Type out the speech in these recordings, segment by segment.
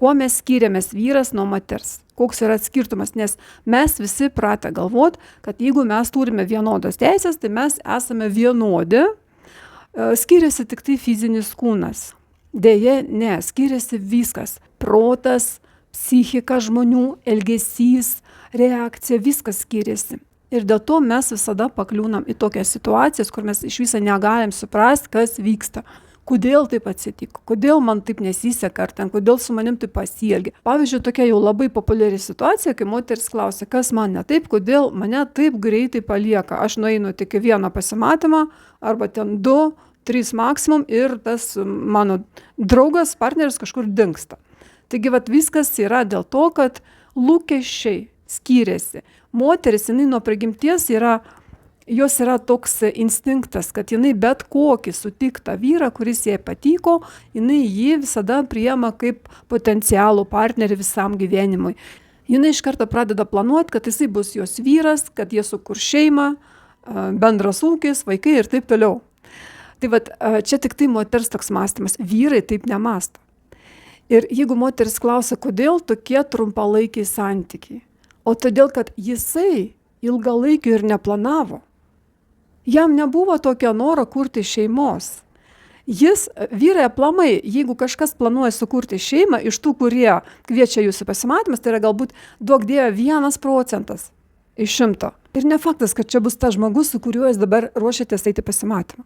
Kuo mes skiriamės vyras nuo moters? Koks yra skirtumas? Nes mes visi pratę galvot, kad jeigu mes turime vienodas teisės, tai mes esame vienodi, skiriasi tik tai fizinis kūnas. Deja, ne, skiriasi viskas. Protas, psichika žmonių, elgesys, reakcija, viskas skiriasi. Ir dėl to mes visada pakliūnam į tokias situacijas, kur mes iš viso negalim suprasti, kas vyksta. Kodėl taip atsitiko, kodėl man taip nesiseka, ar ten, kodėl su manim taip pasielgia. Pavyzdžiui, tokia jau labai populiari situacija, kai moteris klausia, kas man ne taip, kodėl mane taip greitai palieka. Aš nueinu tik vieną pasimatymą, arba ten 2, 3 maksimum ir tas mano draugas, partneris kažkur dingsta. Taigi viskas yra dėl to, kad lūkesčiai skiriasi. Moteris, jinai nuo prigimties jos yra toks instinktas, kad jinai bet kokį sutiktą vyrą, kuris jai patiko, jinai jį visada priima kaip potencialų partnerį visam gyvenimui. Jinai iš karto pradeda planuoti, kad jisai bus jos vyras, kad jie sukurs šeimą, bendras ūkis, vaikai ir taip toliau. Tai čia tik tai moters toks mąstymas. Vyrai taip nemąsto. Ir jeigu moteris klausia, kodėl tokie trumpalaikiai santykiai, o todėl, kad jisai ilgalaikių ir neplanavo. Jam nebuvo tokio noro kurti šeimos. Vyrai aplamai, jeigu kažkas planuoja sukurti šeimą, iš tų, kurie kviečia jūsų pasimatymus, tai yra galbūt duok Dieve 1% iš 100. Ir ne faktas, kad čia bus tas žmogus, su kuriuo jūs dabar ruošiatės eiti pasimatymą.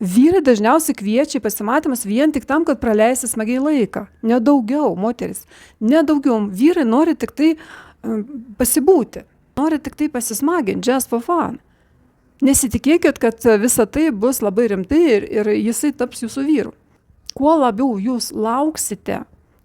Vyrai dažniausiai kviečia į pasimatymus vien tik tam, kad praleisti smagiai laiką. Nedaugiau, moteris. Nedaugiau. Vyrai nori tik tai pasibūti. Nori tik tai pasismaginti, just for fun. Nesitikėkit, kad visa tai bus labai rimtai ir jisai taps jūsų vyru. Kuo labiau jūs lauksite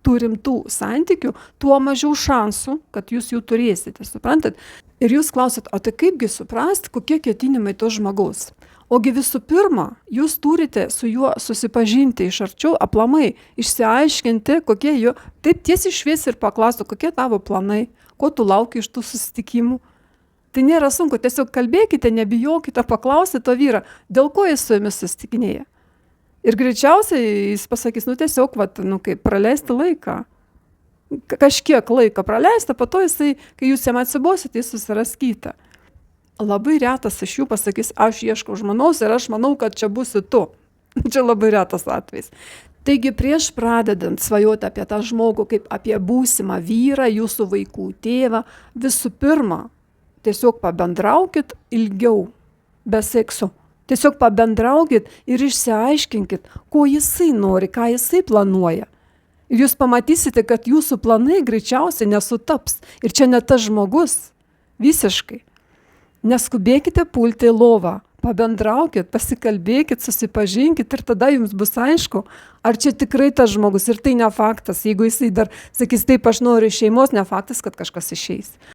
tų rimtų santykių, tuo mažiau šansų, kad jūs jų turėsite, suprantat? Ir jūs klausat, o tai kaipgi suprasti, kokie ketinimai to žmogaus? Ogi visų pirma, jūs turite su juo susipažinti iš arčiau, aplamai, išsiaiškinti, kokie jo, taip tiesiai šviesiai ir paklausti, kokie tavo planai, ko tu lauki iš tų susitikimų. Tai nėra sunku, tiesiog kalbėkite, nebijokite, paklausite to vyrą, dėl ko jis su jumis susitikinėja. Ir greičiausiai jis pasakys, tiesiog, kaip praleisti laiką. Kažkiek laiko praleisti, po to jisai, kai jūs jam atsibosit, jis susiras kitą. Labai retas iš jų pasakys, aš ieškau žmonos ir aš manau, kad čia būsi tu. Čia labai retas atvejis. Taigi prieš pradedant svajoti apie tą žmogų kaip apie būsimą vyrą, jūsų vaikų tėvą, visų pirma, tiesiog pabendraukit ilgiau, be sekso. Tiesiog pabendraukit ir išsiaiškinkit, ko jisai nori, ką jisai planuoja. Ir jūs pamatysite, kad jūsų planai greičiausiai nesutaps. Ir čia ne tas žmogus. Visiškai. Neskubėkite pulti į lovą. Pabendraukit, pasikalbėkit, susipažinkit ir tada jums bus aišku, ar čia tikrai tas žmogus. Ir tai ne faktas. Jeigu jisai dar sakys, taip aš noriu šeimos, ne faktas, kad kažkas išeis.